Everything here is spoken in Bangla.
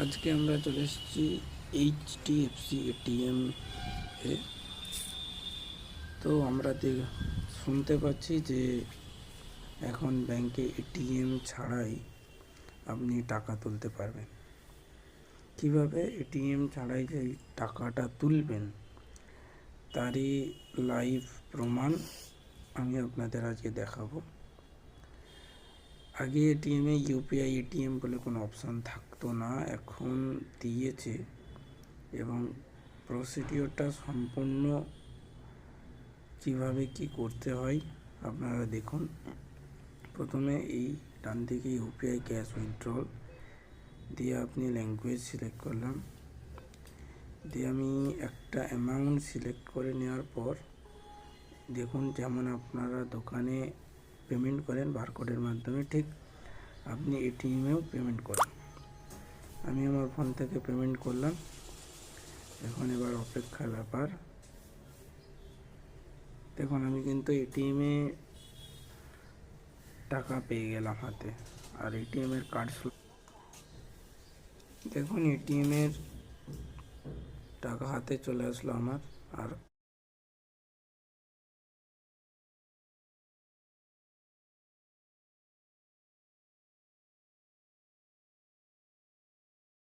আজকে আমরা চলে এসেছি এইচডিএফসি এটিএম এ। তো আমরা শুনতে পাচ্ছি যে এখন ব্যাংকে এটিএম ছাড়াই আপনি টাকা তুলতে পারবেন। কিভাবে এটিএম ছাড়াই যে টাকাটা তুলবেন তারই লাইভ প্রমাণ আমি আপনাদের আজকে দেখাবো। আগে এটিএমে ইউপিআই এটিএম বলে কোনো অপশান থাকতো না, এখন দিয়েছে এবং প্রসিডিওরটা সম্পূর্ণ কিভাবে কি করতে হয় আপনারা দেখুন। প্রথমে এই ডান দিকে ইউপিআই ক্যাশ উইথড্রল দিয়ে আপনি ল্যাঙ্গুয়েজ সিলেক্ট করলাম, দিয়ে আমি একটা অ্যামাউন্ট সিলেক্ট করে নেওয়ার পর দেখুন, যেমন আপনারা দোকানে পেমেন্ট করেন বারকোডের মাধ্যমে, ঠিক আপনি এটিএমেও পেমেন্ট করেন। আমি আমার ফোন থেকে পেমেন্ট করলাম। এখন এবার অপেক্ষার ব্যাপার। দেখুন, আমি কিন্তু এটিএমে টাকা পেয়ে গেলাম হাতে, আর এটিএমের কার্ড দেখুন এটিএমের টাকা হাতে চলে আসলো আমার। আর